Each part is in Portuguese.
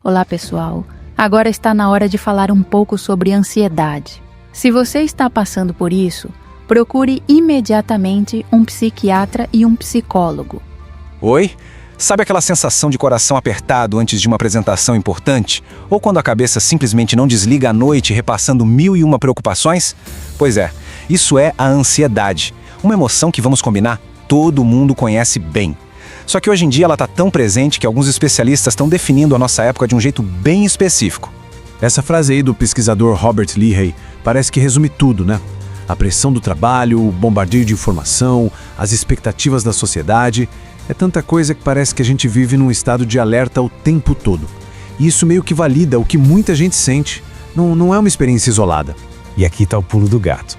Olá, pessoal. Agora está na hora de falar um pouco sobre ansiedade. Se você está passando por isso, procure imediatamente um psiquiatra e um psicólogo. Oi? Sabe aquela sensação de coração apertado antes de uma apresentação importante? Ou quando a cabeça simplesmente não desliga à noite repassando 1001 preocupações? Pois é, isso é a ansiedade. Uma emoção que, vamos combinar, todo mundo conhece bem. Só que hoje em dia ela está tão presente que alguns especialistas estão definindo a nossa época de um jeito bem específico. Essa frase aí do pesquisador Robert Leahy parece que resume tudo, né? A pressão do trabalho, o bombardeio de informação, as expectativas da sociedade. É tanta coisa que parece que a gente vive num estado de alerta o tempo todo. E isso meio que valida o que muita gente sente. Não é uma experiência isolada. E aqui está o pulo do gato.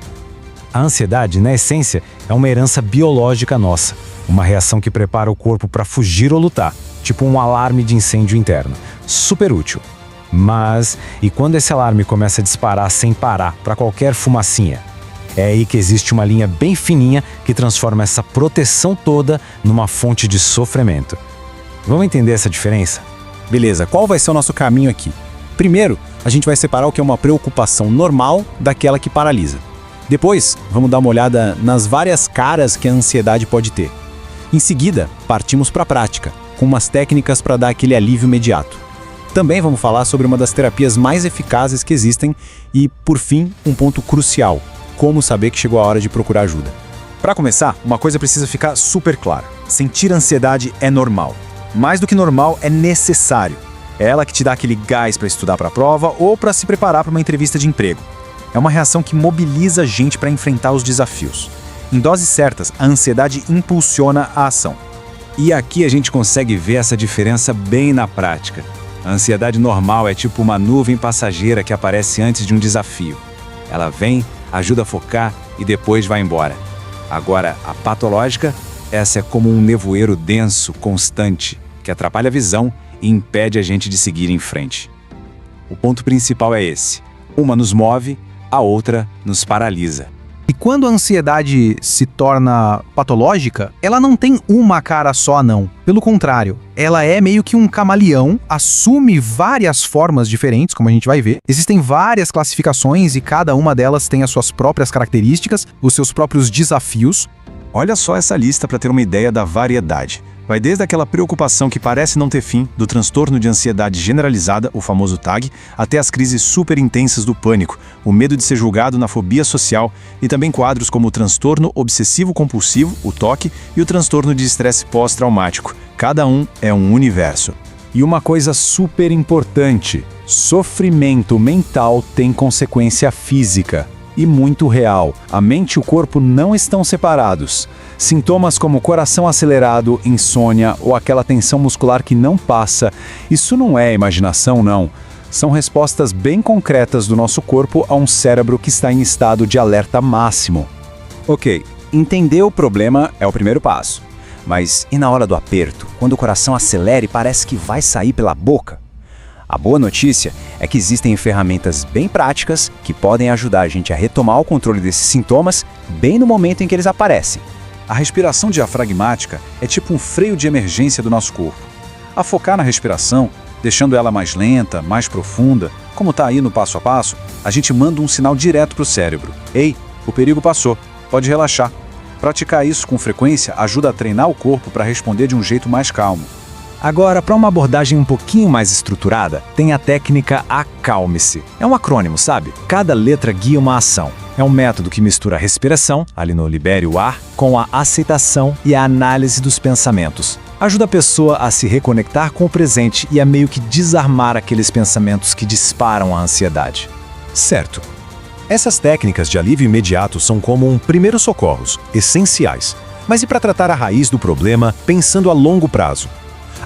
A ansiedade, na essência, é uma herança biológica nossa. Uma reação que prepara o corpo para fugir ou lutar. Tipo um alarme de incêndio interno. Super útil. Mas, e quando esse alarme começa a disparar sem parar para qualquer fumacinha? É aí que existe uma linha bem fininha que transforma essa proteção toda numa fonte de sofrimento. Vamos entender essa diferença? Beleza, qual vai ser o nosso caminho aqui? Primeiro, a gente vai separar o que é uma preocupação normal daquela que paralisa. Depois, vamos dar uma olhada nas várias caras que a ansiedade pode ter. Em seguida, partimos para a prática, com umas técnicas para dar aquele alívio imediato. Também vamos falar sobre uma das terapias mais eficazes que existem e, por fim, um ponto crucial: como saber que chegou a hora de procurar ajuda. Para começar, uma coisa precisa ficar super clara. Sentir ansiedade é normal. Mais do que normal, é necessário. É ela que te dá aquele gás para estudar para a prova ou para se preparar para uma entrevista de emprego. É uma reação que mobiliza a gente para enfrentar os desafios. Em doses certas, a ansiedade impulsiona a ação. E aqui a gente consegue ver essa diferença bem na prática. A ansiedade normal é tipo uma nuvem passageira que aparece antes de um desafio. Ela vem, ajuda a focar e depois vai embora. Agora, a patológica, essa é como um nevoeiro denso, constante, que atrapalha a visão e impede a gente de seguir em frente. O ponto principal é esse: uma nos move, a outra nos paralisa. E quando a ansiedade se torna patológica, ela não tem uma cara só, não. Pelo contrário, ela é meio que um camaleão, assume várias formas diferentes, como a gente vai ver. Existem várias classificações e cada uma delas tem as suas próprias características, os seus próprios desafios. Olha só essa lista para ter uma ideia da variedade. Vai desde aquela preocupação que parece não ter fim, do transtorno de ansiedade generalizada, o famoso TAG, até as crises super intensas do pânico, o medo de ser julgado na fobia social e também quadros como o transtorno obsessivo-compulsivo, o TOC, e o transtorno de estresse pós-traumático. Cada um é um universo. E uma coisa super importante: sofrimento mental tem consequência física. E muito real. A mente e o corpo não estão separados. Sintomas como coração acelerado, insônia ou aquela tensão muscular que não passa, isso não é imaginação, não. São respostas bem concretas do nosso corpo a um cérebro que está em estado de alerta máximo. Ok, entender o problema é o primeiro passo. Mas e na hora do aperto, quando o coração acelera e parece que vai sair pela boca? A boa notícia é que existem ferramentas bem práticas que podem ajudar a gente a retomar o controle desses sintomas bem no momento em que eles aparecem. A respiração diafragmática é tipo um freio de emergência do nosso corpo. A focar na respiração, deixando ela mais lenta, mais profunda, como está aí no passo a passo, a gente manda um sinal direto para o cérebro. Ei, o perigo passou, pode relaxar. Praticar isso com frequência ajuda a treinar o corpo para responder de um jeito mais calmo. Agora, para uma abordagem um pouquinho mais estruturada, tem a técnica Acalme-se. É um acrônimo, sabe? Cada letra guia uma ação. É um método que mistura a respiração, ali no libere o ar, com a aceitação e a análise dos pensamentos. Ajuda a pessoa a se reconectar com o presente e a meio que desarmar aqueles pensamentos que disparam a ansiedade. Certo. Essas técnicas de alívio imediato são como um primeiros socorros, essenciais. Mas e para tratar a raiz do problema, pensando a longo prazo?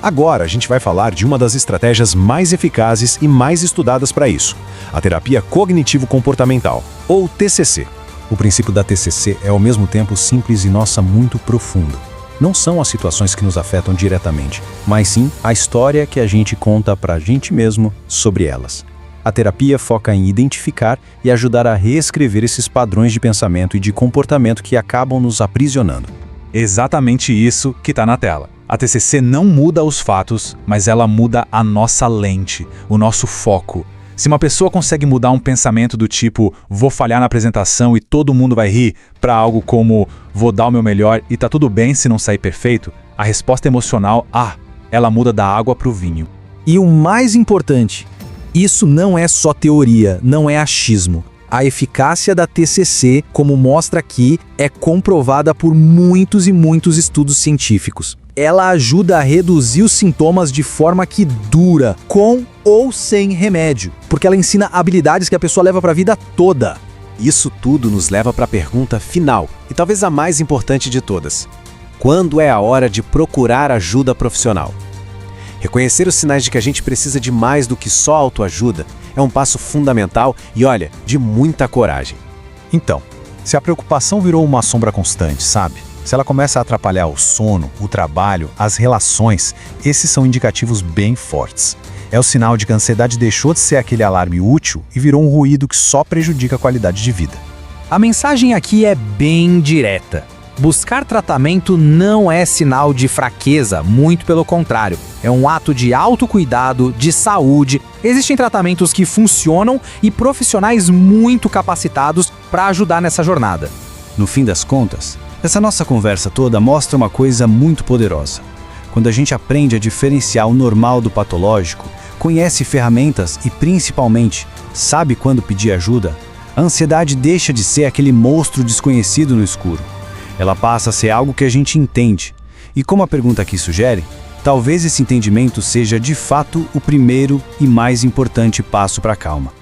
Agora a gente vai falar de uma das estratégias mais eficazes e mais estudadas para isso, a terapia cognitivo-comportamental, ou TCC. O princípio da TCC é ao mesmo tempo simples e muito profundo. Não são as situações que nos afetam diretamente, mas sim a história que a gente conta para a gente mesmo sobre elas. A terapia foca em identificar e ajudar a reescrever esses padrões de pensamento e de comportamento que acabam nos aprisionando. Exatamente isso que está na tela. A TCC não muda os fatos, mas ela muda a nossa lente, o nosso foco. Se uma pessoa consegue mudar um pensamento do tipo vou falhar na apresentação e todo mundo vai rir, para algo como vou dar o meu melhor e tá tudo bem se não sair perfeito, a resposta emocional, ela muda da água para o vinho. E o mais importante, isso não é só teoria, não é achismo. A eficácia da TCC, como mostra aqui, é comprovada por muitos e muitos estudos científicos. Ela ajuda a reduzir os sintomas de forma que dura, com ou sem remédio, porque ela ensina habilidades que a pessoa leva para a vida toda. Isso tudo nos leva para a pergunta final, e talvez a mais importante de todas. Quando é a hora de procurar ajuda profissional? Reconhecer os sinais de que a gente precisa de mais do que só autoajuda é um passo fundamental e, olha, de muita coragem. Então, se a preocupação virou uma sombra constante, sabe? Se ela começa a atrapalhar o sono, o trabalho, as relações, esses são indicativos bem fortes. É o sinal de que a ansiedade deixou de ser aquele alarme útil e virou um ruído que só prejudica a qualidade de vida. A mensagem aqui é bem direta. Buscar tratamento não é sinal de fraqueza, muito pelo contrário. É um ato de autocuidado, de saúde. Existem tratamentos que funcionam e profissionais muito capacitados para ajudar nessa jornada. No fim das contas, essa nossa conversa toda mostra uma coisa muito poderosa. Quando a gente aprende a diferenciar o normal do patológico, conhece ferramentas e, principalmente, sabe quando pedir ajuda, a ansiedade deixa de ser aquele monstro desconhecido no escuro. Ela passa a ser algo que a gente entende. E como a pergunta aqui sugere, talvez esse entendimento seja de fato o primeiro e mais importante passo para a calma.